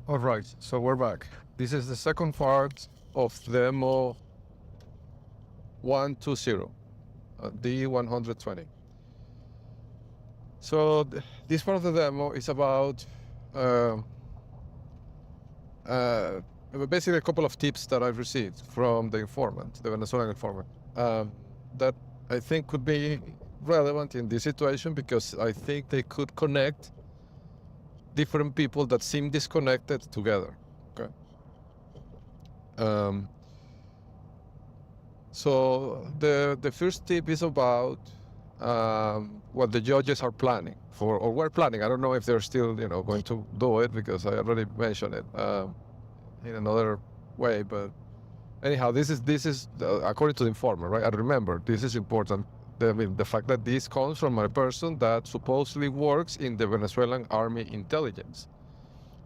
All right, so we're back. This is the second part of demo 120, D120. So this part of the demo is about uh, uh, basically a couple of tips that I've received from the informant, the Venezuelan informant, that I think could be relevant in this situation because I think they could connect different people that seem disconnected together. Okay. Um, So the first tip is about what the judges are planning for, or were planning. I don't know if they're still, going to do it because I already mentioned it in another way. But anyhow, this is according to the informer, right? And remember, this is important. The fact that this comes from a person that supposedly works in the Venezuelan army intelligence.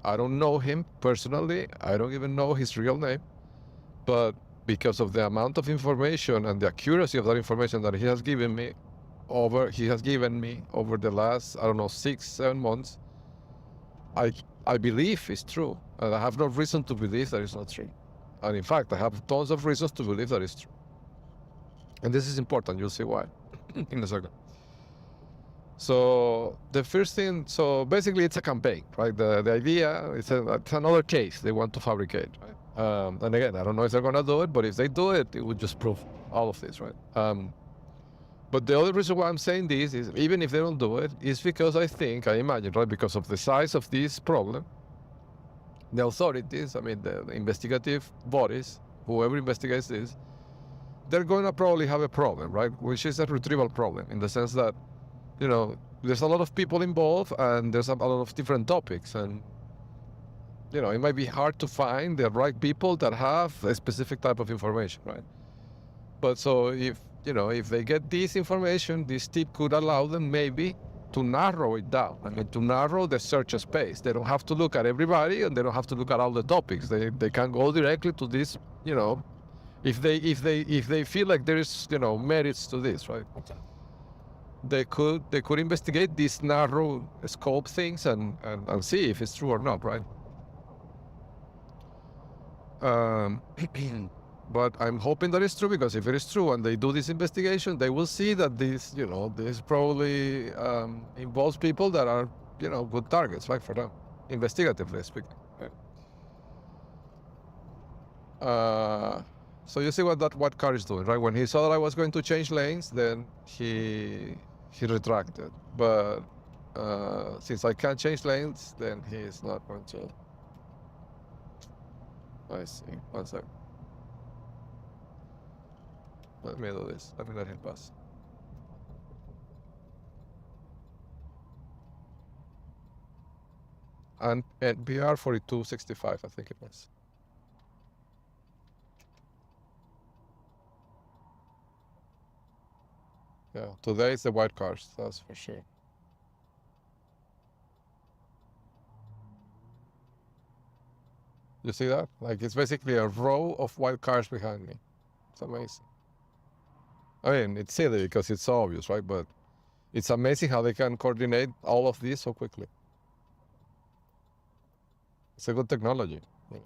I don't know him personally. I don't even know his real name, but because of the amount of information and the accuracy of that information that he has given me over the last, I don't know, 6-7 months, I believe it's true, and I have no reason to believe that it's not true. And in fact, I have tons of reasons to believe that it's true. And this is important. You'll see why in a second. So the first thing, so basically it's a campaign, right? The idea is it's another case they want to fabricate, right? And again, I don't know if they're gonna do it, but if they do it, it would just prove all of this, right? But the other reason why I'm saying this is, even if they don't do it, is because I imagine, right, because of the size of this problem, the authorities, I mean, the investigative bodies, whoever investigates this, they're going to probably have a problem, right? Which is a retrieval problem in the sense that, there's a lot of people involved and there's a lot of different topics, and it might be hard to find the right people that have a specific type of information, right? But so if they get this information, this tip could allow them maybe to narrow it down. I mean, to narrow the search space. They don't have to look at everybody, and they don't have to look at all the topics. They can go directly to this, if they feel like there is merits to this, right? They could investigate these narrow scope things and see if it's true or not, right? But I'm hoping that it's true, because if it is true and they do this investigation, they will see that this probably involves people that are, good targets, right, for them, investigatively speaking. Right? So you see what car is doing, right? When he saw that I was going to change lanes, then he retracted. But since I can't change lanes, then he is not going to. I see. One second. Let me do this. Let me let him pass. And BR 4265, I think it was. Yeah, today it's the white cars, that's for sure. You see that? Like, it's basically a row of white cars behind me. It's amazing. I mean, it's silly because it's so obvious, right? But it's amazing how they can coordinate all of this so quickly. It's a good technology. Yeah.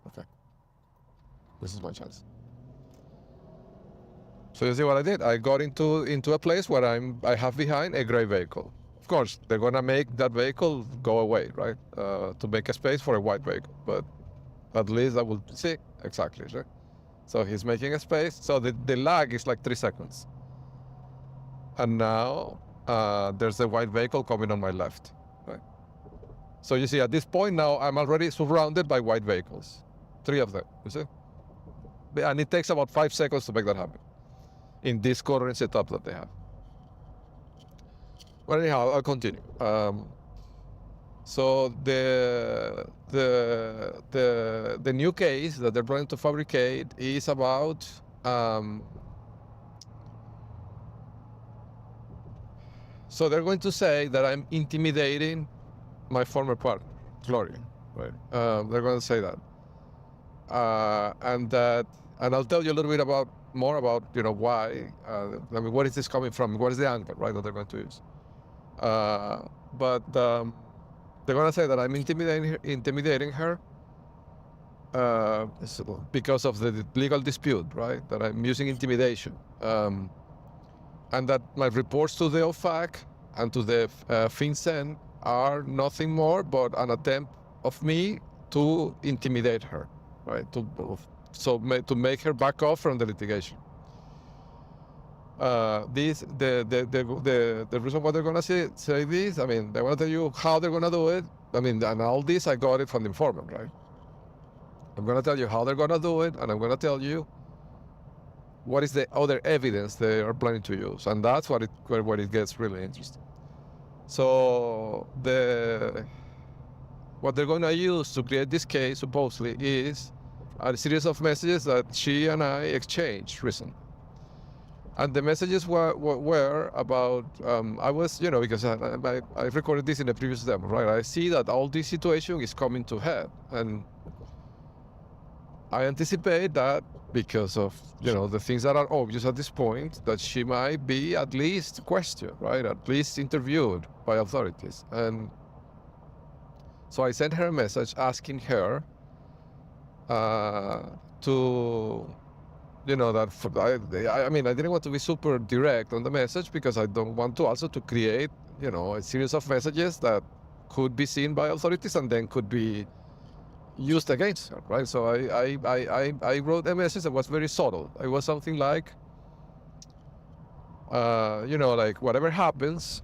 Okay. This is my chance. So you see what I did? I got into a place where I have behind a gray vehicle. Of course, they're gonna make that vehicle go away, right? To make a space for a white vehicle. But at least I will see exactly, right? So he's making a space. So the lag is like 3 seconds. And now there's a white vehicle coming on my left, right? So you see, at this point now, I'm already surrounded by white vehicles. 3 of them, you see? And it takes about 5 seconds to make that happen in this current setup that they have. But anyhow, I'll continue. So the new case that they're planning to fabricate is about so they're going to say that I'm intimidating my former partner, Gloria, right? They're going to say that, and that And I'll tell you a little bit more about why. I mean, where is this coming from? What is the angle, right, that they're going to use? But they're going to say that I'm intimidating her because of the legal dispute, right? That I'm using intimidation, and that my reports to the OFAC and to the FinCEN are nothing more but an attempt of me to intimidate her, right? To make her back off from the litigation. The reason why they're gonna say this, I mean, they want to tell you how they're gonna do it. I mean, and all this I got it from the informant, right? I'm gonna tell you how they're gonna do it, and I'm gonna tell you what is the other evidence they are planning to use, and that's where it gets really interesting. So what they're gonna use to create this case supposedly is a series of messages that she and I exchanged recently. And the messages were about, I was, because I recorded this in the previous demo, right? I see that all this situation is coming to head. And I anticipate that because of, the things that are obvious at this point, that she might be at least questioned, right? At least interviewed by authorities. And so I sent her a message asking her to... I mean, I didn't want to be super direct on the message because I don't want to also to create, a series of messages that could be seen by authorities and then could be used against her, right? So I wrote a message that was very subtle. It was something like, like whatever happens,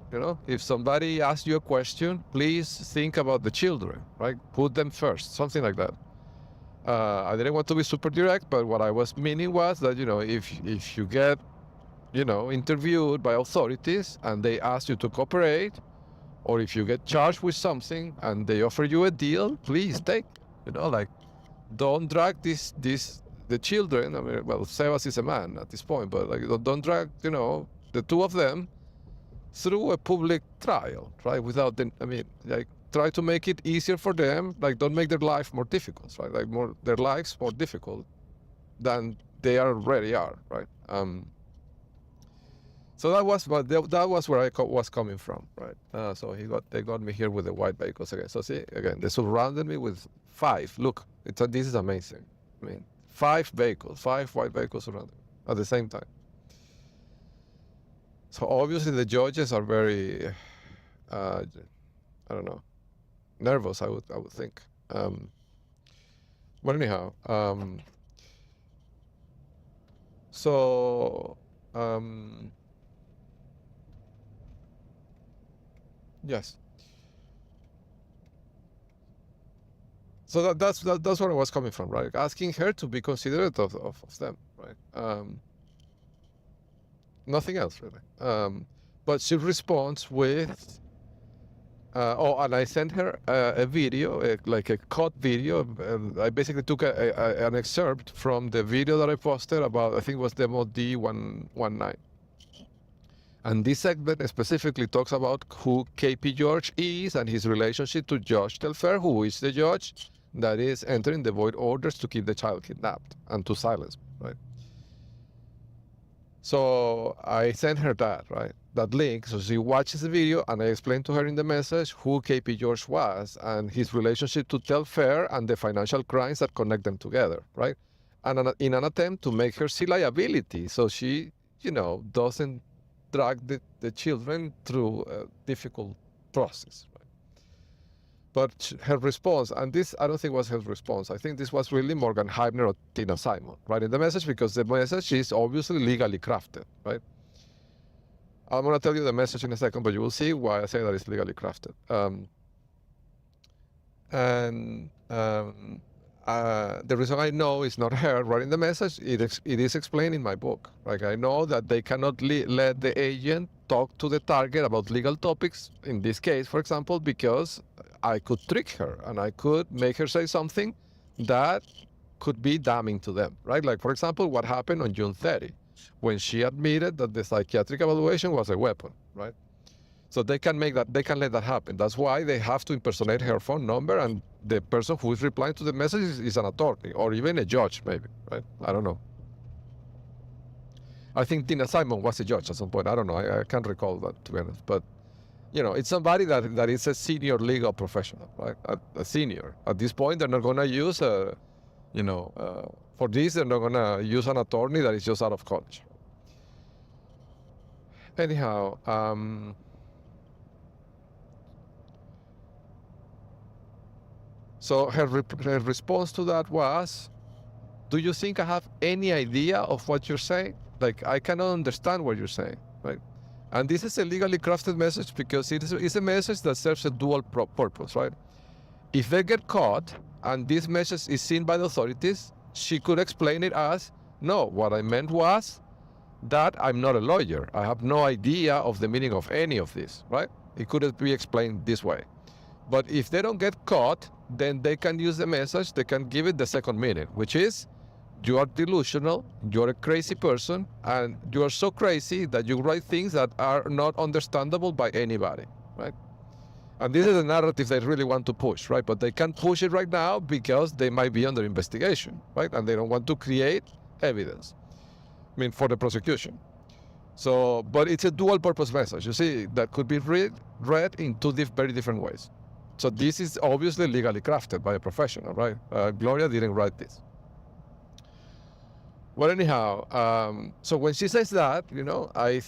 if somebody asks you a question, please think about the children, right? Put them first, something like that. I didn't want to be super direct, but what I was meaning was that, if you get, interviewed by authorities and they ask you to cooperate, or if you get charged with something and they offer you a deal, please take, like, don't drag the children. I mean, well, Sebas is a man at this point, but like, don't drag, the two of them through a public trial, right? Without try to make it easier for them. Like, don't make their life more difficult, right? Like, their lives more difficult than they already are, right? So that was where I was coming from, right? So they got me here with the white vehicles again. So see, again, they surrounded me with 5. Look, this is amazing. I mean, 5 white vehicles surrounded me at the same time. So obviously the judges are very, I don't know, nervous, I would think. But anyhow, yes. So that's where I was coming from, right? Asking her to be considerate of them, right? Nothing else really. But she responds with, and I sent her a video, like a cut video. I basically took an excerpt from the video that I posted about, I think it was demo D119. And this segment specifically talks about who KP George is and his relationship to Judge Telfair, who is the judge that is entering the void orders to keep the child kidnapped and to silence, right? So I sent her that, right? That link. So she watches the video, and I explained to her in the message who KP George was and his relationship to Telfair and the financial crimes that connect them together, right? And in an attempt to make her see liability, so she, doesn't drag the children through a difficult process, right? But her response, and this I don't think was her response, I think this was really Morgan Heibner or Tina Simon, right, in the message, because the message is obviously legally crafted, right? I'm going to tell you the message in a second, but you will see why I say that it's legally crafted. The reason I know it's not her writing the message, it is explained in my book. Like, I know that they cannot let the agent talk to the target about legal topics, in this case, for example, because I could trick her and I could make her say something that could be damning to them, right? Like, for example, what happened on June 30, when she admitted that the psychiatric evaluation was a weapon, right? So they can let that happen. That's why they have to impersonate her phone number, and the person who is replying to the message is an attorney or even a judge, maybe, right? I don't know. I think Tina Simon was a judge at some point. I don't know. I can't recall that, to be honest. But, it's somebody that is a senior legal professional, right? A senior. At this point, they're not going to use for this, they're not going to use an attorney that is just out of college. Anyhow, so her response to that was, do you think I have any idea of what you're saying? Like, I cannot understand what you're saying, right? And this is a legally crafted message because it's a message that serves a dual purpose, right? If they get caught and this message is seen by the authorities, she could explain it as, no, what I meant was that I'm not a lawyer. I have no idea of the meaning of any of this, right? It could be explained this way. But if they don't get caught, then they can use the message, they can give it the second meaning, which is, you are delusional, you're a crazy person, and you are so crazy that you write things that are not understandable by anybody, right? And this is a narrative they really want to push, right? But they can't push it right now because they might be under investigation, right? And they don't want to create evidence, for the prosecution. So, but it's a dual purpose message, you see, that could be read in two very different ways. So this is obviously legally crafted by a professional, right? Gloria didn't write this. Well, anyhow, so when she says that, I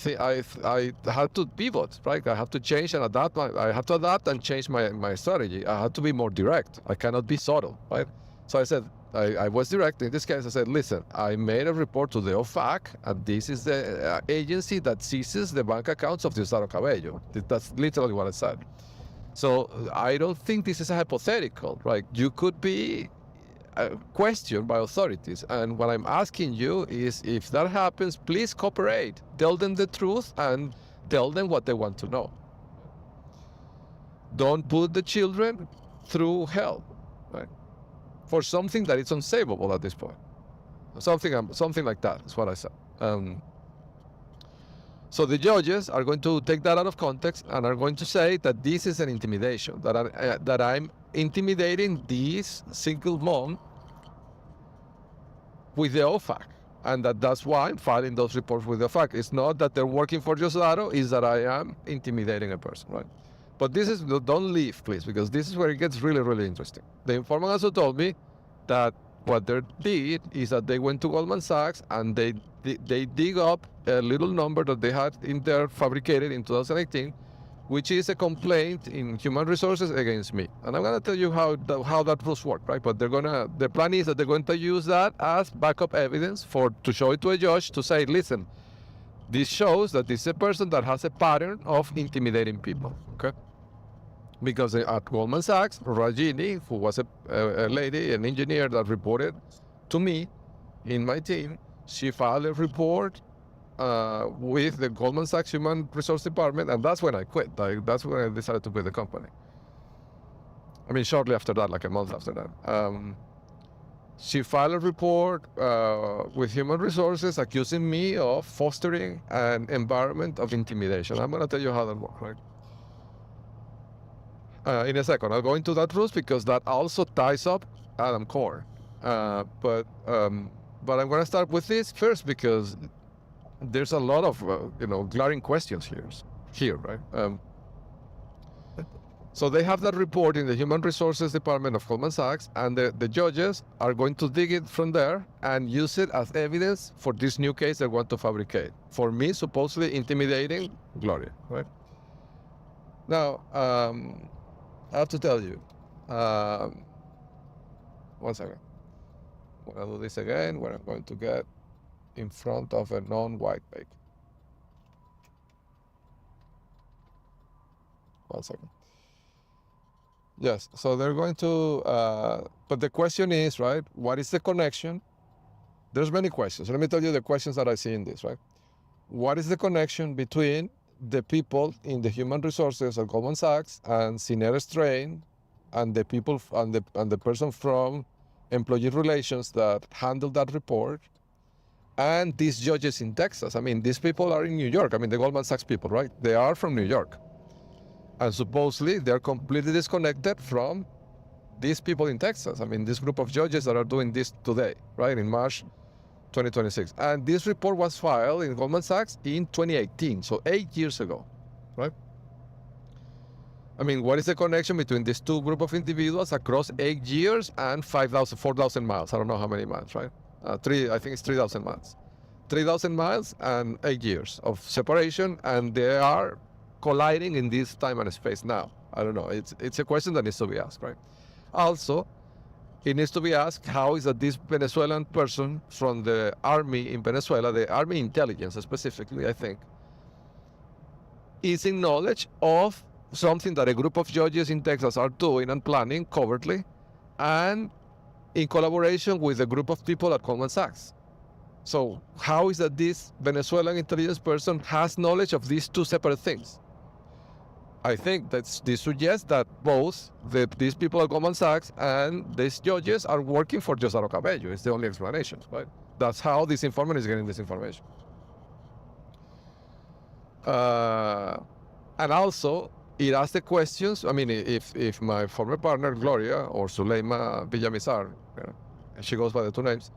had to pivot, right? I have to change and adapt. I have to adapt and change my strategy. I had to be more direct. I cannot be subtle, right? So I said, I was direct. In this case, I said, listen, I made a report to the OFAC, and this is the agency that seizes the bank accounts of Diosdado Cabello. That's literally what I said. So I don't think this is a hypothetical, right? You could be questioned by authorities, and what I'm asking you is, if that happens, please cooperate. Tell them the truth and tell them what they want to know. Don't put the children through hell, right? For something that is unsavable at this point. Something like that is what I said. So the judges are going to take that out of context and are going to say that this is an intimidation, that I'm intimidating this single mom with the OFAC, and that's why I'm filing those reports with the OFAC. It's not that they're working for Diosdado, it's that I am intimidating a person, right? But don't leave, please, because this is where it gets really, really interesting. The informant also told me that what they did is that they went to Goldman Sachs and they dig up a little number that they had in there fabricated in 2018, which is a complaint in human resources against me. And I'm gonna tell you how that rules work, right? But the plan is that they're going to use that as backup evidence to show it to a judge to say, listen, this shows that this is a person that has a pattern of intimidating people, okay? Because at Goldman Sachs, Rajini, who was a lady, an engineer that reported to me in my team, she filed a report with the Goldman Sachs Human Resource Department, and that's when I quit. That's when I decided to quit the company. Shortly after that, like a month after that. She filed a report with Human Resources accusing me of fostering an environment of intimidation. I'm going to tell you how that works, right? In a second, I'll go into that rules because that also ties up Adam Core. But I'm going to start with this first because there's a lot of glaring questions here, right? So they have that report in the Human Resources Department of Goldman Sachs, and the judges are going to dig it from there and use it as evidence for this new case they want to fabricate. For me, supposedly intimidating Gloria, right? Now, I have to tell you, 1 second. I'm going to do this again, where I'm going to get in front of a non-white page. 1 second. Yes, so they're going to, but the question is, right, what is the connection? There's many questions. Let me tell you the questions that I see in this, right? What is the connection between the people in the human resources at Goldman Sachs and Cinere Strain and the people and the person from employee relations that handled that report and these judges in Texas? These people are in New York. The Goldman Sachs people, right? They are from New York. And supposedly they're completely disconnected from these people in Texas. This group of judges that are doing this today, right? In March 2026. And this report was filed in Goldman Sachs in 2018, so 8 years ago, right? I mean, what is the connection between these two group of individuals across 8 years and 4,000 miles? I don't know how many miles, right? I think it's 3,000 miles. 3,000 miles and 8 years of separation, and they are colliding in this time and space now. I don't know. It's a question that needs to be asked, right? Also, it needs to be asked, how is that this Venezuelan person from the army in Venezuela, the army intelligence specifically, I think, is in knowledge of something that a group of judges in Texas are doing and planning covertly, and in collaboration with a group of people at Goldman Sachs. So how is that this Venezuelan intelligence person has knowledge of these two separate things? I think that this suggests that both these people at Goldman Sachs and these judges are working for Diosdado Cabello. It's the only explanation, right? That's how this informant is getting this information. And also, it asks the questions. I mean, if my former partner, Gloria, or Zuleima Villamizar, she goes by the two names,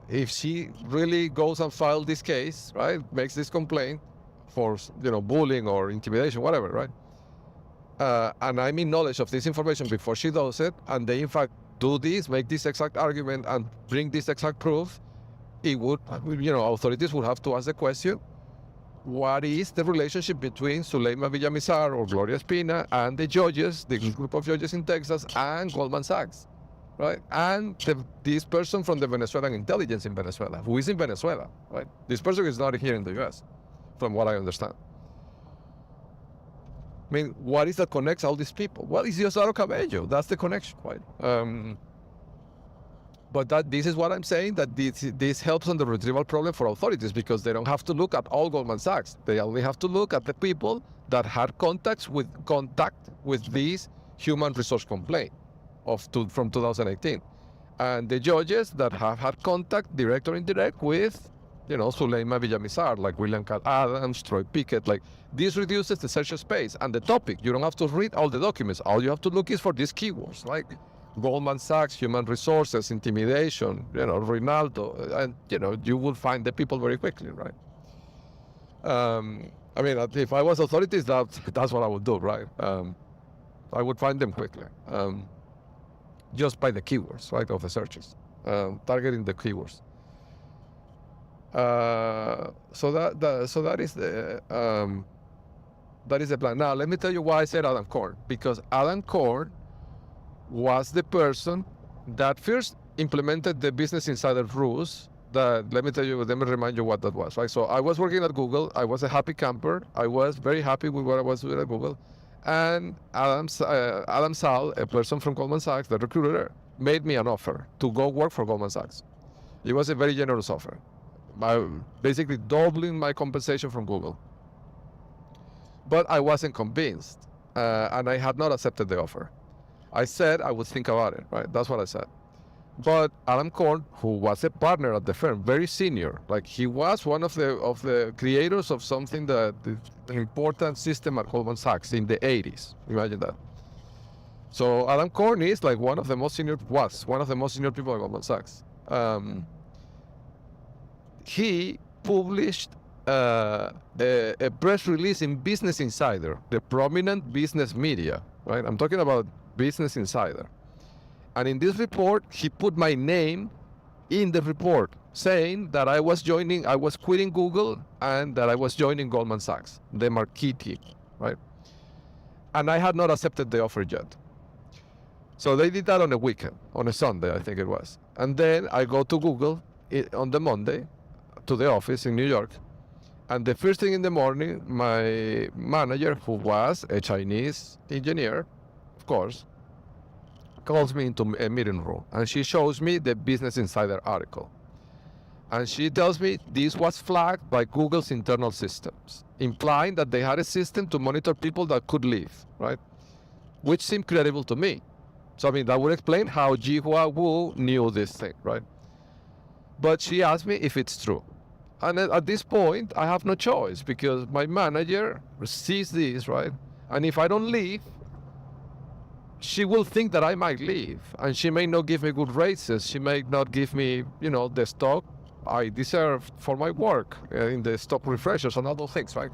if she really goes and files this case, right, makes this complaint for, bullying or intimidation, whatever, right? And I'm in knowledge of this information before she does it, and they in fact do this, make this exact argument, and bring this exact proof, it would, authorities would have to ask the question, what is the relationship between Zuleima Villamizar or Gloria Espina and the judges, the group of judges in Texas, and Goldman Sachs, right? And this person from the Venezuelan intelligence in Venezuela, who is in Venezuela, right? This person is not here in the US, from what I understand. I mean, what is that connects all these people? Well, it's Diosdado Cabello. That's the connection, right? But this is what I'm saying, that this helps on the retrieval problem for authorities, because they don't have to look at all Goldman Sachs. They only have to look at the people that had contact with this human resource complaint from 2018. And the judges that have had contact, direct or indirect, with Zuleima Villamizar, like William Cal Adams, Troy Pickett, like this reduces the search space and the topic. You don't have to read all the documents. All you have to look is for these keywords, like Goldman Sachs, human resources, intimidation, Rinaldo, and you will find the people very quickly, right? I mean, if I was authorities, that's what I would do, right? I would find them quickly, just by the keywords, right, of the searches, targeting the keywords. So that is the plan. Now, let me tell you why I said Adam Korn, because Adam Korn was the person that first implemented the Business Insider rules. Let me remind you what that was, right? So I was working at Google. I was a happy camper. I was very happy with what I was doing at Google. And Adam Sal, a person from Goldman Sachs, the recruiter, made me an offer to go work for Goldman Sachs. It was a very generous offer, basically doubling my compensation from Google. But I wasn't convinced, and I had not accepted the offer. I said I would think about it, right? That's what I said. But Adam Korn, who was a partner at the firm, very senior, like he was one of the creators of something that an important system at Goldman Sachs in the 80s. Imagine that. So Adam Korn is like one of the most senior people at Goldman Sachs. He published a press release in Business Insider, the prominent business media, right? I'm talking about Business Insider. And in this report, he put my name in the report, saying that I was quitting Google and that I was joining Goldman Sachs, the marquee team, right? And I had not accepted the offer yet. So they did that on a weekend, on a Sunday, I think it was. And then I go to Google on the Monday, to the office in New York. And the first thing in the morning, my manager, who was a Chinese engineer, of course, calls me into a meeting room, and she shows me the Business Insider article. And she tells me this was flagged by Google's internal systems, implying that they had a system to monitor people that could leave, right? Which seemed credible to me. So, I mean, that would explain how Jihua Wu knew this thing, right? But she asked me if it's true. And at this point, I have no choice, because my manager sees this, right? And if I don't leave, she will think that I might leave, and she may not give me good raises. She may not give me, the stock I deserve for my work in the stock refreshers and all those things, right?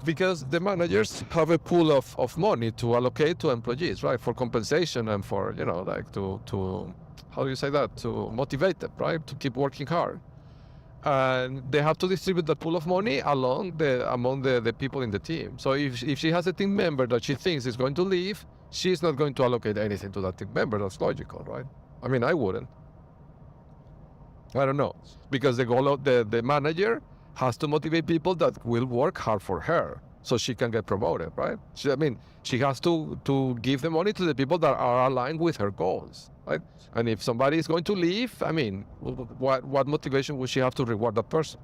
Because the managers have a pool of money to allocate to employees, right, for compensation and for, to how do you say that, to motivate them, right, to keep working hard. And they have to distribute that pool of money among the people in the team. So if she has a team member that she thinks is going to leave, she's not going to allocate anything to that team member. That's logical, right? I mean, I wouldn't. I don't know. Because the goal of the manager has to motivate people that will work hard for her so she can get promoted, right? She has to give the money to the people that are aligned with her goals, right? And if somebody is going to leave, what motivation would she have to reward that person?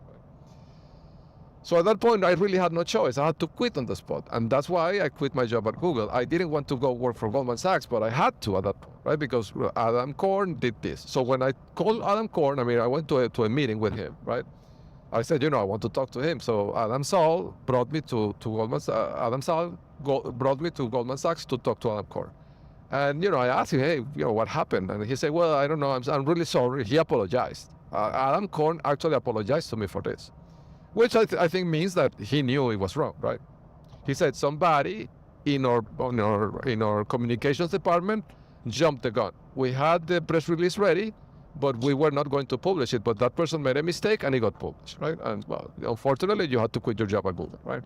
So at that point, I really had no choice. I had to quit on the spot. And that's why I quit my job at Google. I didn't want to go work for Goldman Sachs, but I had to at that point, right? Because Adam Korn did this. So when I called Adam Korn, I went to a meeting with him, right? I said, I want to talk to him. So Adam Saul brought me to Goldman Sachs. Adam Saul brought me to Goldman Sachs to talk to Adam Korn. And, I asked him, hey, what happened? And he said, well, I don't know. I'm really sorry. He apologized. Adam Korn actually apologized to me for this, which I think means that he knew it was wrong, right? He said somebody in our communications department jumped the gun. We had the press release ready, but we were not going to publish it. But that person made a mistake and it got published, right? And well, unfortunately, you had to quit your job at Google, right?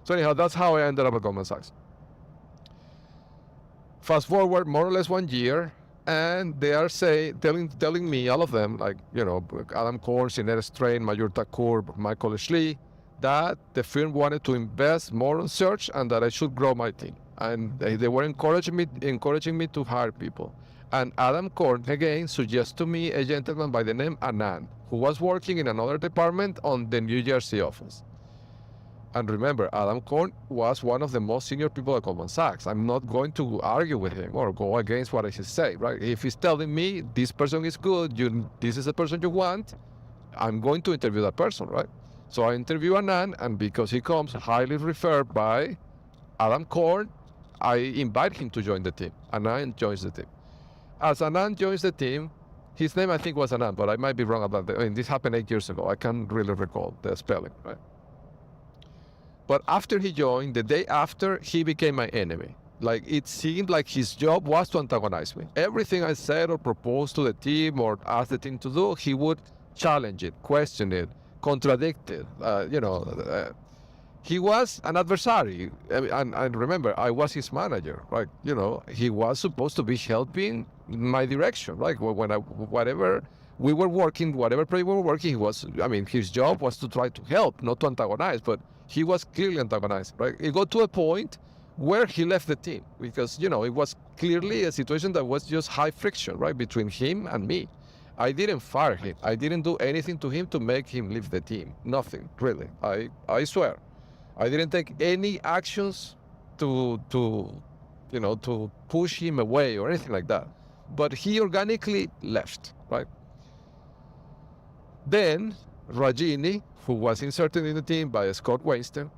So anyhow, that's how I ended up at Goldman Sachs. Fast forward more or less 1 year, and they are telling me, all of them, like, Adam Korn, Sinead Strain, Mayur Thakur, Michael Schlee, that the firm wanted to invest more on search and that I should grow my team. And they were encouraging me to hire people. And Adam Korn, again, suggests to me a gentleman by the name Anand, who was working in another department on the New Jersey office. And remember, Adam Korn was one of the most senior people at Goldman Sachs. I'm not going to argue with him or go against what I say, right? If he's telling me this person is good, this is the person you want, I'm going to interview that person, right? So I interview Anand, and because he comes highly referred by Adam Korn, I invite him to join the team. Anand joins the team. As Anand joins the team, his name I think was Anand, but I might be wrong about that. This happened 8 years ago. I can't really recall the spelling, right? But after he joined, the day after, he became my enemy. Like, it seemed like his job was to antagonize me. Everything I said or proposed to the team or asked the team to do, he would challenge it, question it, contradict it. He was an adversary. And remember, I was his manager, right? He was supposed to be helping my direction, right? Whatever we were working, whatever project we were working, his job was to try to help, not to antagonize, but he was clearly antagonized, right? It got to a point where he left the team because, it was clearly a situation that was just high friction, right, between him and me. I didn't fire him. I didn't do anything to him to make him leave the team. Nothing, really. I swear. I didn't take any actions to push him away or anything like that. But he organically left, right? Then Rajini, who was inserted in the team by Scott Weinstein,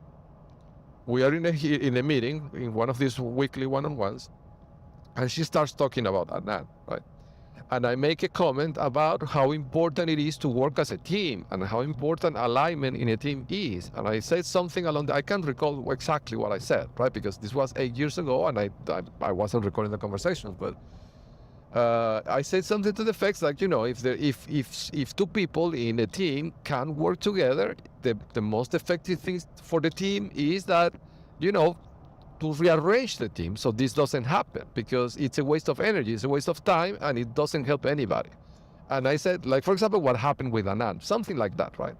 we are in a meeting, in one of these weekly one-on-ones, and she starts talking about Anand, right? And I make a comment about how important it is to work as a team and how important alignment in a team is. And I said something I can't recall exactly what I said, right? Because this was 8 years ago and I wasn't recording the conversations, but I said something to the effects like, if two people in a team can work together, the most effective thing for the team is that, to rearrange the team so this doesn't happen, because it's a waste of energy, it's a waste of time, and it doesn't help anybody. And I said, like, for example, what happened with Anand, something like that, right?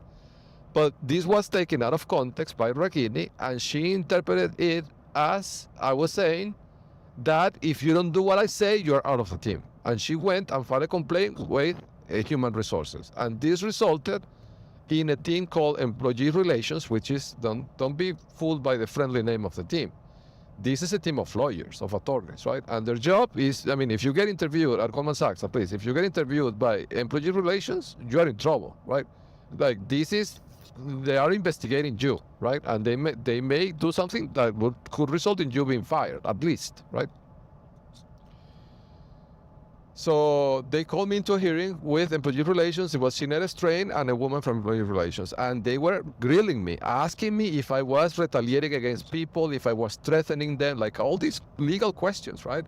But this was taken out of context by Ragini, and she interpreted it as I was saying that if you don't do what I say, you're out of the team. And she went and filed a complaint with Human Resources. And this resulted in a team called Employee Relations, which is, don't be fooled by the friendly name of the team. This is a team of lawyers, of attorneys, right? And their job is, if you get interviewed at Goldman Sachs, please, if you get interviewed by Employee Relations, you are in trouble, right? Like, they are investigating you, right? And they may do something that could result in you being fired, at least, right? So they called me into a hearing with employee relations. It was Shinera Strain and a woman from employee relations. And they were grilling me, asking me if I was retaliating against people, if I was threatening them, like all these legal questions, right?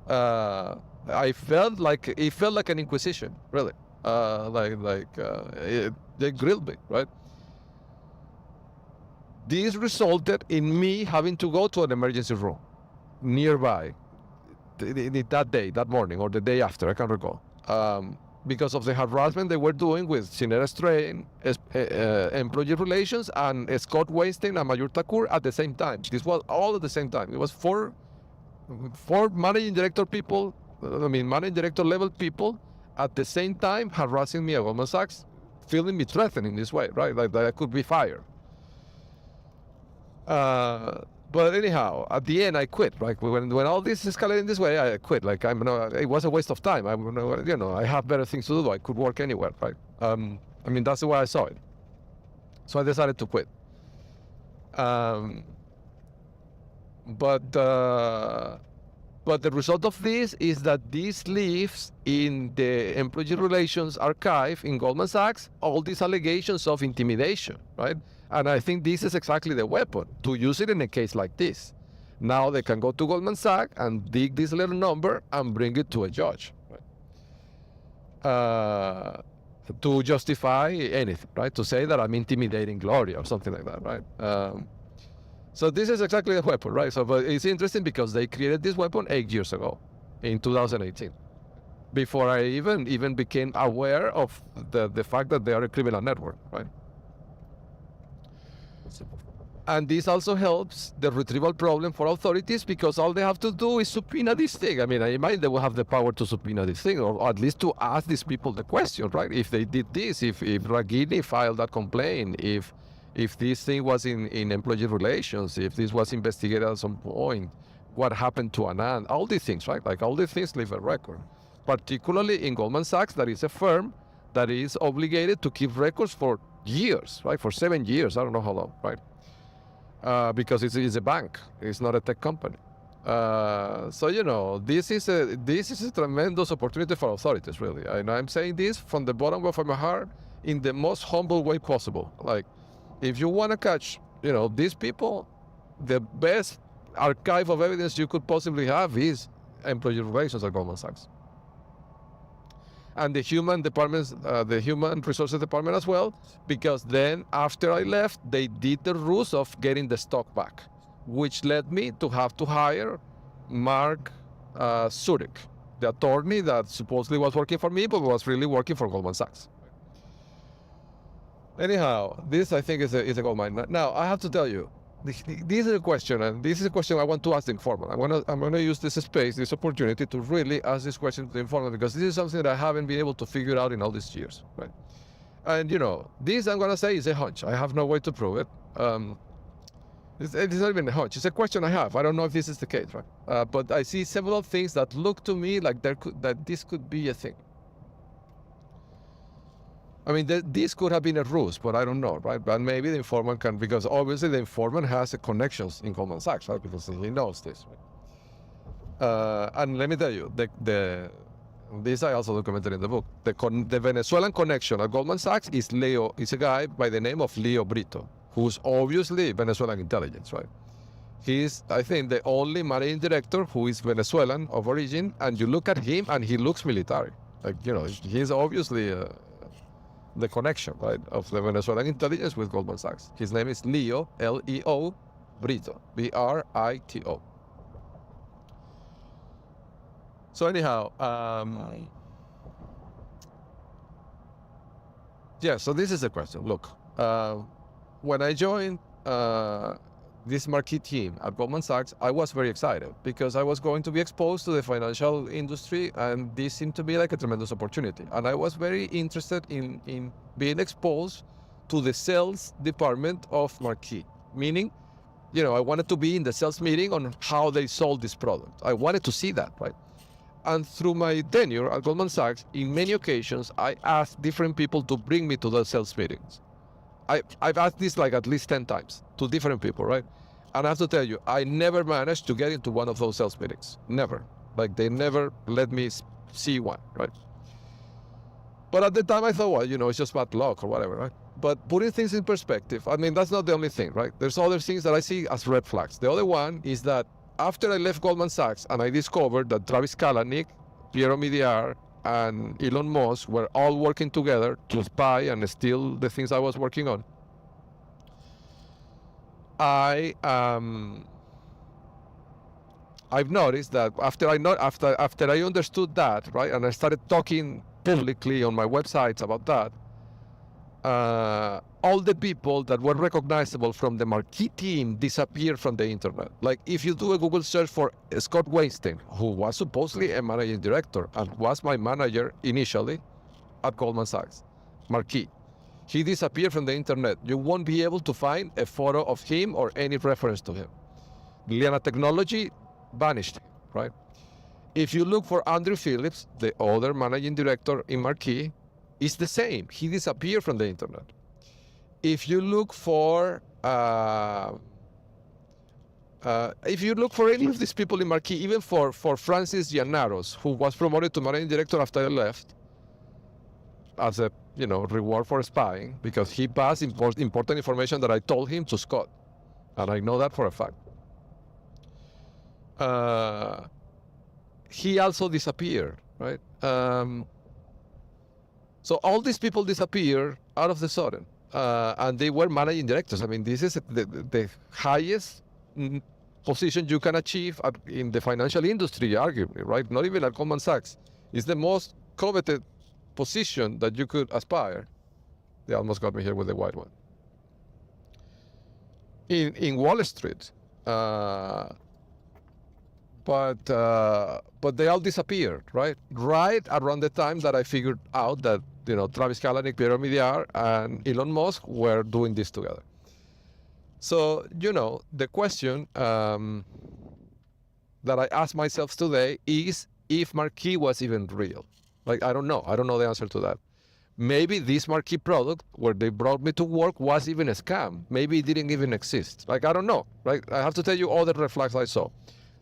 I felt like, it felt like an inquisition, really. They grilled me, right? This resulted in me having to go to an emergency room nearby that day, that morning, or the day after, I can't recall, because of the harassment they were doing with Shinera Strain, employee relations, and Scott Weinstein and Mayur Thakur at the same time. This was all at the same time. It was four managing director people, managing director level people at the same time harassing me at Goldman Sachs, feeling me threatened in this way, right? Like that I could be fired. But anyhow, at the end, I quit. Right, when all this escalated in this way, I quit. Like it was a waste of time. I have better things to do. I could work anywhere. Right. That's the way I saw it. So I decided to quit. But the result of this is that this lives in the employee relations archive in Goldman Sachs, all these allegations of intimidation, right? And I think this is exactly the weapon, to use it in a case like this. Now they can go to Goldman Sachs and dig this little number and bring it to a judge, right? To justify anything, right? To say that I'm intimidating Gloria or something like that, right? So this is exactly the weapon, right? But it's interesting because they created this weapon 8 years ago, in 2018, before I even became aware of the fact that they are a criminal network, right? And this also helps the retrieval problem for authorities, because all they have to do is subpoena this thing. I imagine they will have the power to subpoena this thing, or at least to ask these people the question, right? If they did this, if Ragini filed that complaint, if this thing was in employee relations, if this was investigated at some point, what happened to Anand, all these things, right? Like all these things leave a record. Particularly in Goldman Sachs, that is a firm that is obligated to keep records for years, right? For 7 years, I don't know how long, right? Because it's a bank, it's not a tech company. So this is a tremendous opportunity for authorities, really. And I'm saying this from the bottom of my heart in the most humble way possible. Like, if you want to catch, these people, the best archive of evidence you could possibly have is employee relations at Goldman Sachs. And the human departments, the human resources department as well, because then after I left, they did the rules of getting the stock back, which led me to have to hire Mark Zurich, the attorney that supposedly was working for me, but was really working for Goldman Sachs. Anyhow, this I think is a gold mine. Now I have to tell you, this is a question, and this is a question I want to ask the informant. I'm gonna use this space, this opportunity, to really ask this question to the informant, because this is something that I haven't been able to figure out in all these years, right? And this I'm gonna say is a hunch. I have no way to prove it. It's not even a hunch. It's a question I have. I don't know if this is the case, right? But I see several things that look to me like that this could be a thing. This could have been a ruse, but I don't know, right? But maybe the informant can, because obviously the informant has connections in Goldman Sachs, right? Because he knows this, right? And let me tell you, this I also documented in the book. The Venezuelan connection at Goldman Sachs is a guy by the name of Leo Brito, who's obviously Venezuelan intelligence, right? He's, I think, the only managing director who is Venezuelan of origin, and you look at him and he looks military. Like, he's obviously the connection, right, of the Venezuelan intelligence with Goldman Sachs. His name is Leo, Leo Brito, Brito. So anyhow, so this is the question. Look, when I joined this marquee team at Goldman Sachs, I was very excited because I was going to be exposed to the financial industry, and this seemed to be like a tremendous opportunity. And I was very interested in being exposed to the sales department of Marquee, meaning, I wanted to be in the sales meeting on how they sold this product. I wanted to see that, right? And through my tenure at Goldman Sachs, in many occasions, I asked different people to bring me to those sales meetings. I've asked this like at least 10 times to different people, right? And I have to tell you, I never managed to get into one of those sales meetings. Never. Like, they never let me C1, right? But at the time I thought, well, it's just bad luck or whatever, right? But putting things in perspective, I mean, that's not the only thing, right? There's other things that I see as red flags. The other one is that after I left Goldman Sachs and I discovered that Travis Kalanick, Piero Midyar, and Elon Musk were all working together to spy and steal the things I was working on, I've noticed that after I understood that, right, and I started talking publicly on my websites about that, all the people that were recognizable from the Marquee team disappeared from the internet. Like if you do a Google search for Scott Weinstein, who was supposedly a managing director and was my manager initially at Goldman Sachs, Marquee, he disappeared from the internet. You won't be able to find a photo of him or any reference to him. Liana Technology vanished, right? If you look for Andrew Phillips, the other managing director in Marquee, it's the same. He disappeared from the internet. If you look for any of these people in Marquee, even for Francis Llaneros, who was promoted to managing director after I left, as a reward for spying, because he passed important information that I told him to Scott, and I know that for a fact. He also disappeared, right? So all these people disappear out of the sudden, and they were managing directors. I mean, this is the highest position you can achieve in the financial industry, arguably, right? Not even at Goldman Sachs. It's the most coveted position that you could aspire. They almost got me here with the white one. In Wall Street, but they all disappeared, right? Right around the time that I figured out that Travis Kalanick, Piero Midyar, and Elon Musk were doing this together. So the question that I ask myself today is if Marquee was even real. Like I don't know the answer to that. Maybe this Marquee product where they brought me to work was even a scam. Maybe it didn't even exist. Like I don't know. Right? I have to tell you all the red flags I saw.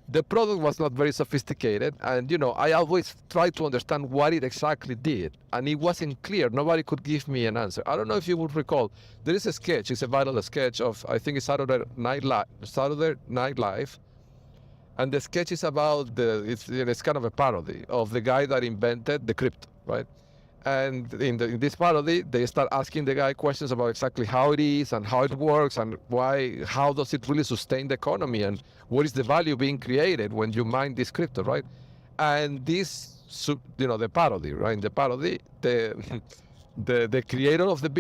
The product was not very sophisticated, and I always tried to understand what it exactly did, and it wasn't clear. Nobody could give me an answer. I don't know if you would recall. There is a sketch. It's a viral sketch of, I think it's Saturday Night Live, and the sketch is about it's kind of a parody of the guy that invented the crypto, right? And in this parody, they start asking the guy questions about exactly how it is and how it works and how does it really sustain the economy and what is the value being created when you mine this crypto, right? And this, the parody, right? In the parody, the creator of the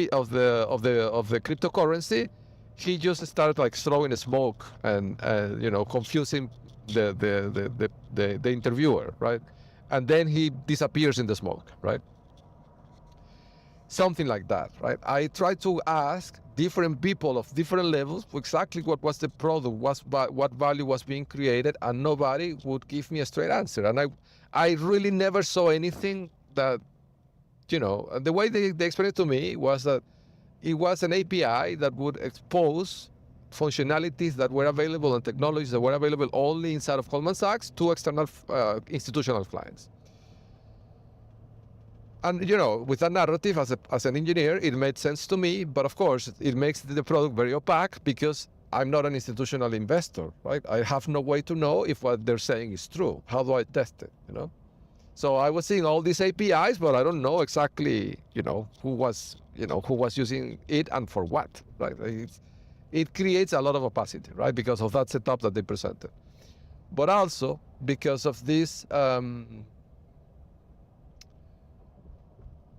cryptocurrency, he just started like throwing smoke and confusing the interviewer, right? And then he disappears in the smoke, right? Something like that, right? I tried to ask different people of different levels exactly what was the product, what value was being created, and nobody would give me a straight answer. And I really never saw anything that, the way they explained it to me was that it was an API that would expose functionalities that were available and technologies that were available only inside of Goldman Sachs to external institutional clients. And with that narrative, as an engineer, it made sense to me. But of course, it makes the product very opaque because I'm not an institutional investor, right? I have no way to know if what they're saying is true. How do I test it? So I was seeing all these APIs, but I don't know exactly, who was using it and for what, right? It creates a lot of opacity, right? Because of that setup that they presented, but also because of this.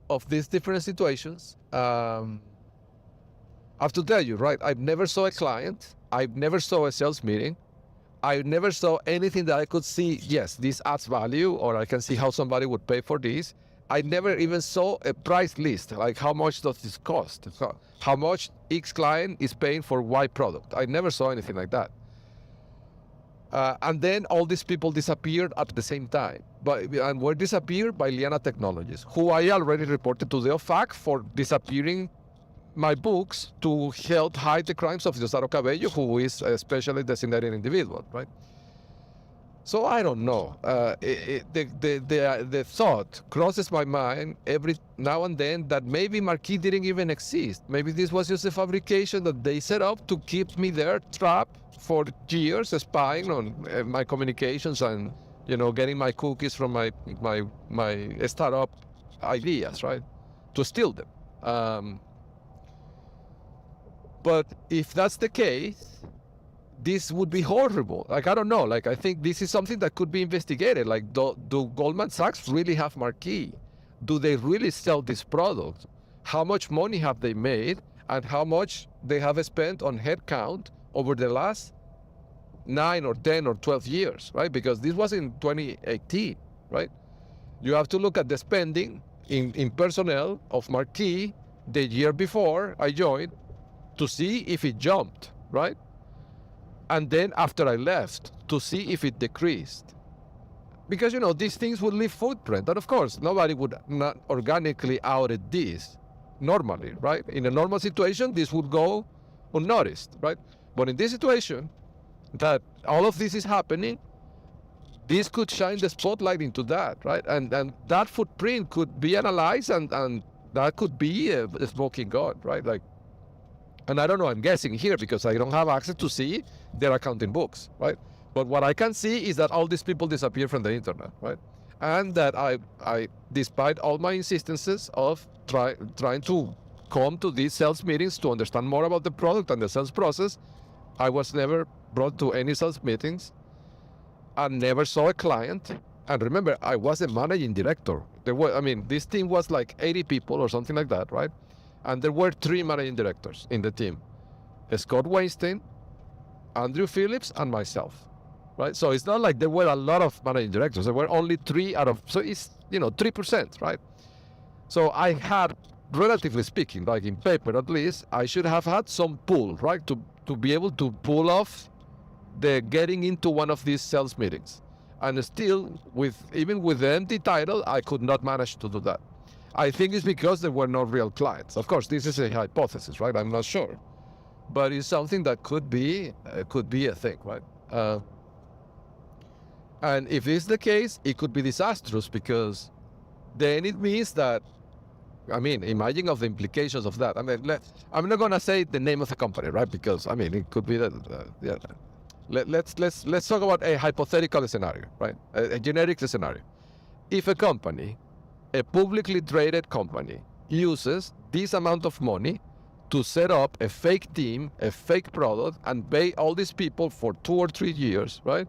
Of these different situations, I have to tell you, right? I've never saw a client. I've never saw a sales meeting. I never saw anything that I could see, yes, this adds value, or I can see how somebody would pay for this. I never even saw a price list, like how much does this cost? How much X client is paying for Y product? I never saw anything like that. And then all these people disappeared at the same time. And were disappeared by Liana Technologies, who I already reported to the OFAC for disappearing my books to help hide the crimes of Diosdado Cabello, who is a specially designated individual, right? So I don't know. The thought crosses my mind every now and then that maybe Marquis didn't even exist. Maybe this was just a fabrication that they set up to keep me there trapped for years, spying on my communications and getting my cookies from my startup ideas, right? To steal them. But if that's the case, this would be horrible. Like, I don't know. Like, I think this is something that could be investigated. Like, do Goldman Sachs really have Marquee? Do they really sell this product? How much money have they made? And how much they have spent on headcount over the last 9 or 10 or 12 years, right? Because this was in 2018, right? You have to look at the spending in personnel of Marquee the year before I joined to see if it jumped, right? And then after I left to see if it decreased. Because, these things would leave footprint. And of course, nobody would not organically audit this normally, right? In a normal situation, this would go unnoticed, right? But in this situation, that all of this is happening, this could shine the spotlight into that, right? And that footprint could be analyzed and that could be a smoking gun, right? Like, and I don't know, I'm guessing here because I don't have access to see their accounting books, right? But what I can see is that all these people disappear from the internet, right? And that I despite all my insistences of trying to come to these sales meetings to understand more about the product and the sales process, I was never brought to any sales meetings. I never saw a client. And remember, I was a managing director. This team was like 80 people or something like that, right? And there were 3 managing directors in the team: Scott Weinstein, Andrew Phillips, and myself, right? So it's not like there were a lot of managing directors. There were only 3 out of, so it's, 3%, right? So I had, relatively speaking, like in paper at least, I should have had some pull, right? To be able to pull off the getting into one of these sales meetings. And still, even with the empty title, I could not manage to do that. I think it's because there were no real clients. Of course, this is a hypothesis, right? I'm not sure, but it's something that could be a thing, right? And if it's the case, it could be disastrous because then it means that, imagine of the implications of that. I'm not gonna say the name of the company, right? Because it could be that. Yeah. Let's talk about a hypothetical scenario, right? A generic scenario. If a company, a publicly traded company, uses this amount of money to set up a fake team, a fake product, and pay all these people for 2 or 3 years, right?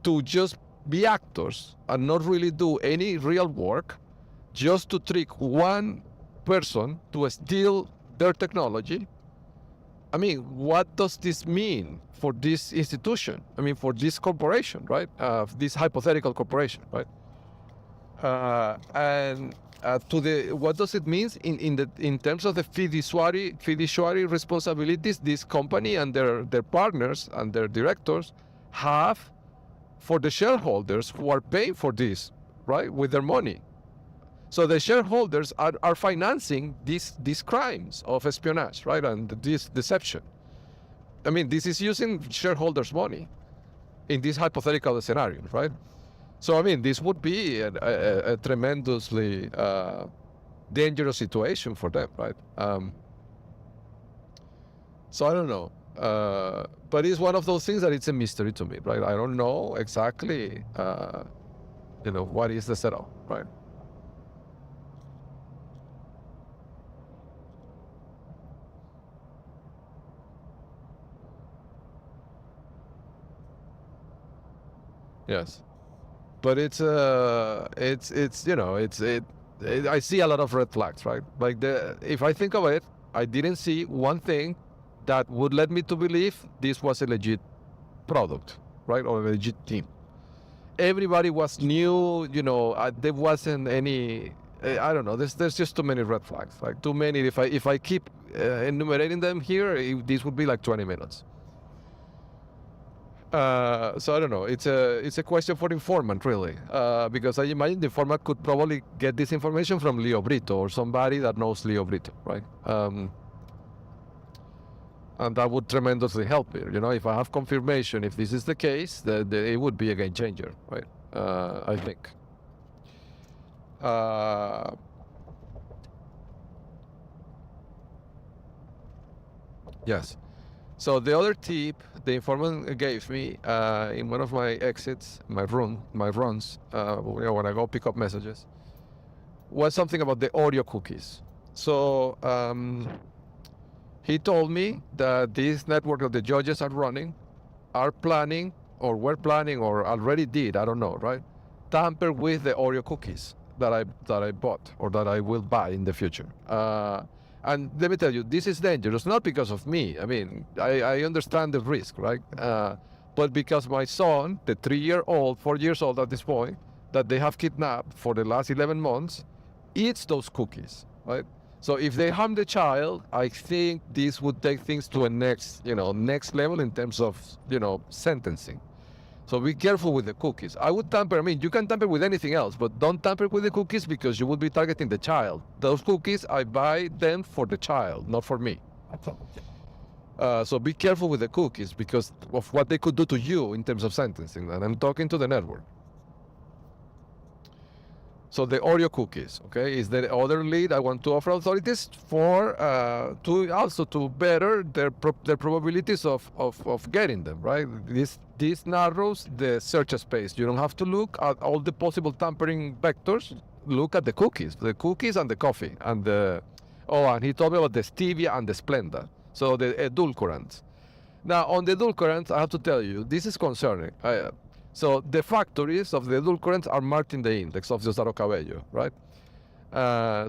To just be actors and not really do any real work, just to trick one person to steal their technology. What does this mean for this institution? For this corporation, right? This hypothetical corporation, right? What does it mean in terms of the fiduciary responsibilities this company and their partners and their directors have for the shareholders who are paying for this, right, with their money? So the shareholders are financing these crimes of espionage, right, and this deception. This is using shareholders' money in this hypothetical scenario, right? So this would be a tremendously dangerous situation for them, right? So I don't know, but it's one of those things that it's a mystery to me, right? I don't know exactly, what is the setup, right? Yes, but I see a lot of red flags, right? Like if I think of it, I didn't see one thing that would lead me to believe this was a legit product, right, or a legit team. Everybody was new, there wasn't any. I don't know. There's just too many red flags, like too many. If I keep enumerating them here, this would be like 20 minutes. So I don't know. It's a question for the informant, really, because I imagine the informant could probably get this information from Leo Brito or somebody that knows Leo Brito, right? And that would tremendously help me. If I have confirmation, if this is the case, it would be a game changer, right? I think. Yes. So the other tip the informant gave me in one of my exits, my runs, when I go pick up messages, was something about the Oreo cookies. So he told me that this network that the judges are running are planning, or were planning, or already did, I don't know, right? Tamper with the Oreo cookies that I bought, or that I will buy in the future. And let me tell you, this is dangerous, not because of me. I mean, I understand the risk, right? But because my son, the 3-year-old, 4 years old at this point, that they have kidnapped for the last 11 months, eats those cookies, right? So if they harm the child, I think this would take things to a next level in terms of, sentencing. So be careful with the cookies. I would tamper, you can tamper with anything else, but don't tamper with the cookies because you will be targeting the child. Those cookies, I buy them for the child, not for me. So be careful with the cookies because of what they could do to you in terms of sentencing. And I'm talking to the network. So the Oreo cookies, okay, is the other lead I want to offer authorities for to better their probabilities of getting them, right? This narrows the search space. You don't have to look at all the possible tampering vectors. Look at the cookies and the coffee and and he told me about the stevia and the Splenda. So the edulcorants. Now on the edulcorants, I have to tell you, this is concerning. So the factories of the edulcorants are marked in the index of Diosdado Cabello, right?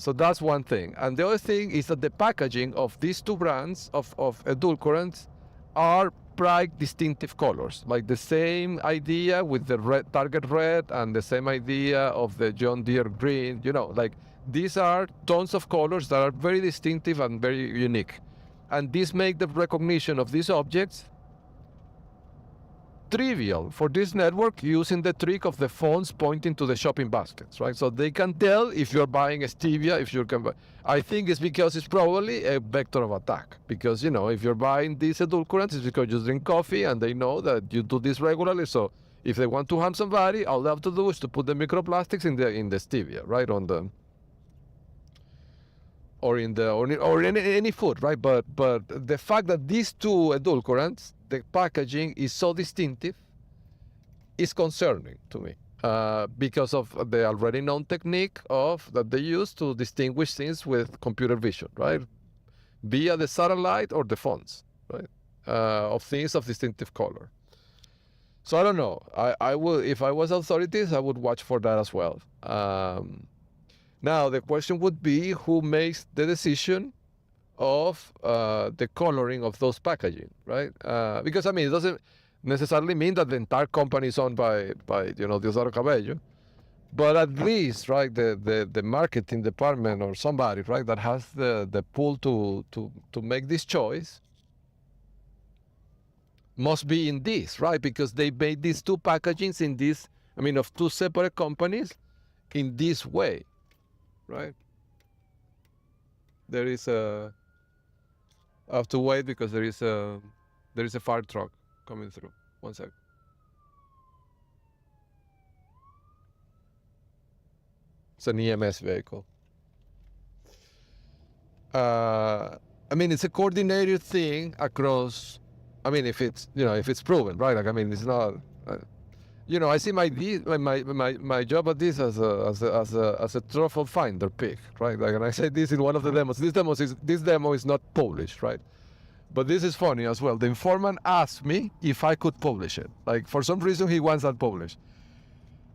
So that's one thing. And the other thing is that the packaging of these two brands of edulcorants are bright, distinctive colors, like the same idea with the red, Target red, and the same idea of the John Deere green. Like these are tones of colors that are very distinctive and very unique. And this makes the recognition of these objects trivial for this network using the trick of the phones pointing to the shopping baskets, right? So they can tell if you're buying a stevia, if you can buy. I think it's because it's probably a vector of attack. Because, if you're buying these edulcorants, it's because you drink coffee and they know that you do this regularly. So if they want to harm somebody, all they have to do is to put the microplastics in the stevia, right? Or in any food, right? But the fact that these two edulcorants, the packaging is so distinctive, is concerning to me because of the already known technique that they use to distinguish things with computer vision, right? Via the satellite or the fonts, right? Of things of distinctive color. So I don't know. I will, if I was authorities, I would watch for that as well. Now the question would be who makes the decision of the coloring of those packaging, right? Because it doesn't necessarily mean that the entire company is owned by Diosdado Cabello, but at least, right, the marketing department or somebody, right, that has the pull to make this choice must be in this, right? Because they made these two packagings in this, of two separate companies in this way, right? There is a. I have to wait because there is a fire truck coming through. One sec. It's an EMS vehicle. It's a coordinated thing across. If it's proven, right? It's not. I see my job at this as a truffle finder pick, right? And I said this in one of the demos. This demo is not published, right? But this is funny as well. The informant asked me if I could publish it. Like for some reason he wants that published.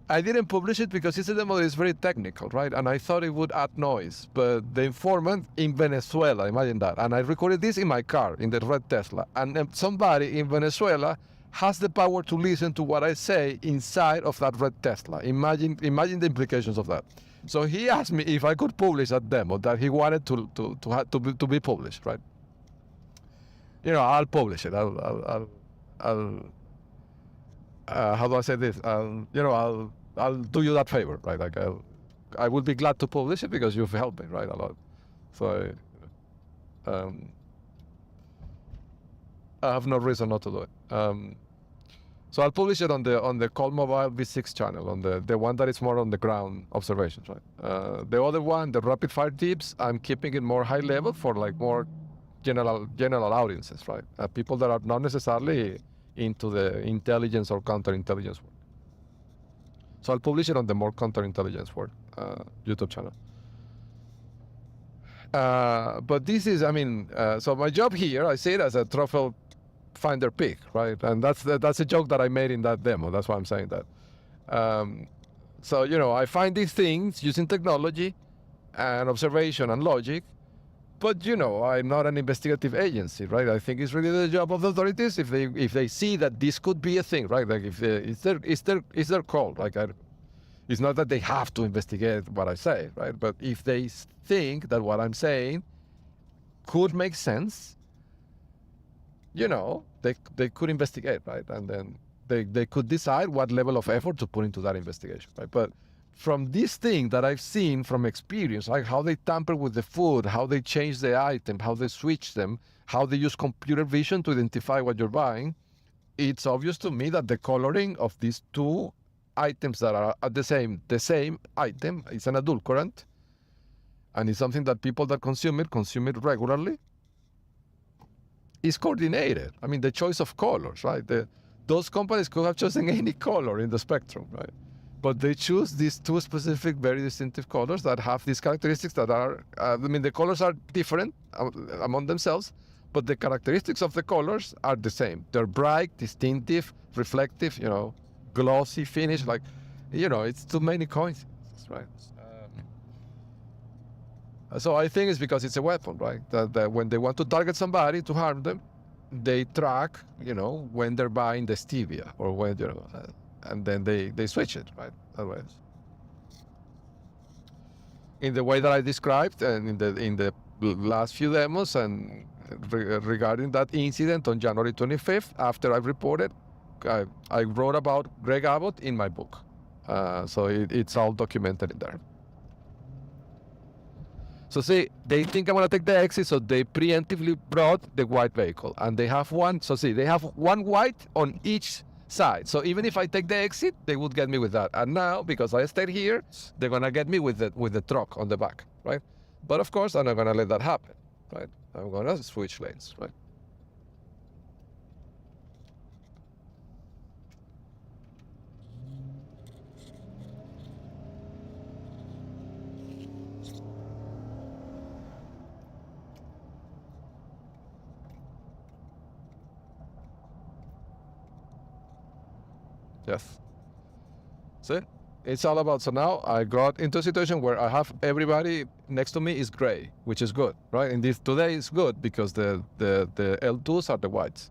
I didn't publish it because it's a demo that is very technical, right? And I thought it would add noise. But the informant in Venezuela, imagine that. And I recorded this in my car, in the red Tesla. And somebody in Venezuela has the power to listen to what I say inside of that red Tesla. Imagine the implications of that. So he asked me if I could publish that demo that he wanted to be published, right? I'll publish it. I'll how do I say this? I'll do you that favor, right? Like I would be glad to publish it because you've helped me, right, a lot. So, I have no reason not to do it. So I'll publish it on the Call Mobile V6 channel, on the one that is more on the ground observations, right? The other one, the rapid fire tips, I'm keeping it more high level for like more general audiences, right? People that are not necessarily into the intelligence or counterintelligence work. So I'll publish it on the more counterintelligence work YouTube channel. But this is, I mean, so my job here, I see it as a trophy finder pick, right? And that's a joke that I made in that demo. That's why I'm saying that. So, you know, I find these things using technology and observation and logic, but, you know, I'm not an investigative agency, right? I think it's really the job of the authorities if they see that this could be a thing, right? Like if it's their call. Like it's not that they have to investigate what I say, right? But if they think that what I'm saying could make sense, you know, they could investigate, right? And then they could decide what level of effort to put into that investigation, right? But from this thing that I've seen from experience, like how they tamper with the food, how they change the item, how they switch them, how they use computer vision to identify what you're buying, it's obvious to me that the coloring of these two items that are the same item is an adulterant, and it's something that people that consume it regularly, is coordinated. I mean, the choice of colors, right? Those companies could have chosen any color in the spectrum, right? But they choose these two specific, very distinctive colors that have these characteristics that are, I mean, the colors are different among themselves, but the characteristics of the colors are the same. They're bright, distinctive, reflective, you know, glossy finish. Like, you know, it's too many coincidences, right? So I think it's because it's a weapon, right? That when they want to target somebody to harm them, they track, you know, when they're buying the stevia or when, you know, and then they switch it, right? Otherwise, in the way that I described and in the last few demos and regarding that incident on January 25th, after I reported, I wrote about Greg Abbott in my book. So it's all documented in there. So see, they think I'm gonna take the exit, so they preemptively brought the white vehicle, and they have one. So see, they have one white on each side. So even if I take the exit, they would get me with that. And now, because I stayed here, they're gonna get me with the truck on the back, right? But of course, I'm not gonna let that happen, right? I'm gonna switch lanes, right? Yes. See? It's all about, so now I got into a situation where I have everybody next to me is gray, which is good, right? And this today is good because the L2s are the whites.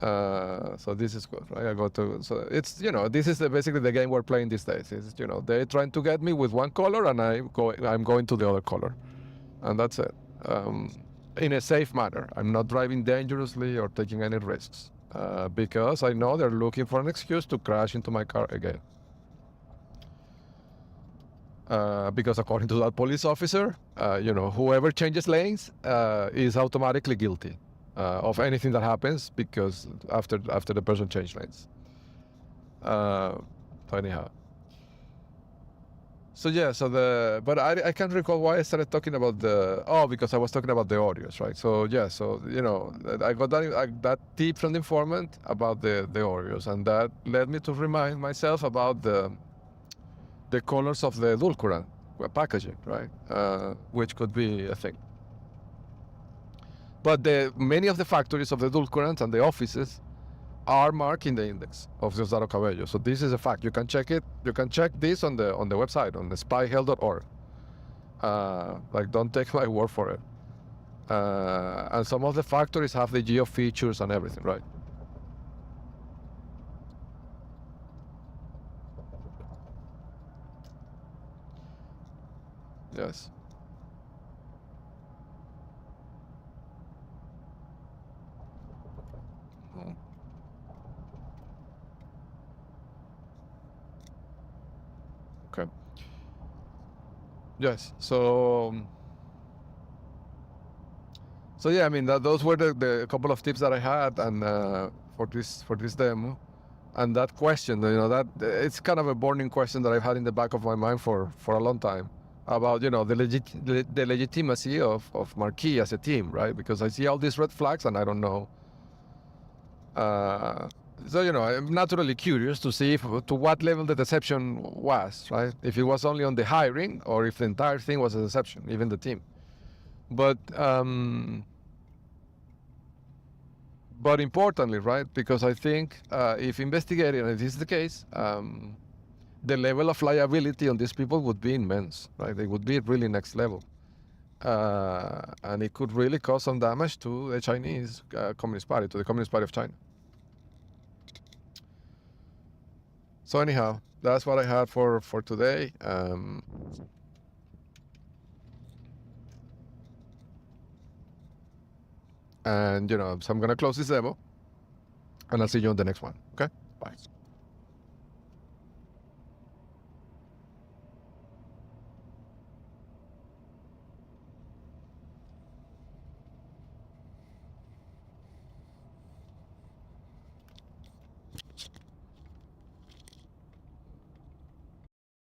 So this is good, right? I go to, so it's, you know, this is basically the game we're playing these days. Is, you know, they're trying to get me with one color and I'm going to the other color. And that's it. In a safe manner. I'm not driving dangerously or taking any risks because I know they're looking for an excuse to crash into my car again. Because according to that police officer, you know, whoever changes lanes is automatically guilty of anything that happens because after the person changed lanes. So anyhow. So yeah, but I can't recall why I started talking about because I was talking about the Oreos, right? So yeah, so you know, I got that tip from the informant about the Oreos, and that led me to remind myself about the colors of the edulcorant packaging, right? Which could be a thing. But many of the factories of the edulcorants and the offices are marked in the index of Diosdado Cabello. So this is a fact. You can check it. You can check this on the website, on the spyhell.org. Like, don't take my word for it. And some of the factories have the geo features and everything, right? Yes. Okay. Yes. So So yeah, I mean, those were the couple of tips that I had, and for this demo, and that question, that it's kind of a burning question that I've had in the back of my mind for a long time about the legitimacy of Marquee as a team, right? Because I see all these red flags, and I don't know. So I'm naturally curious to see to what level the deception was, right? If it was only on the hiring, or if the entire thing was a deception, even the team. But importantly, right? Because I think if investigating, and if this is the case, the level of liability on these people would be immense, right? They would be really next level. And it could really cause some damage to the Chinese Communist Party, to the Communist Party of China. So anyhow, that's what I had for today. And so I'm gonna close this demo, and I'll see you on the next one. Okay.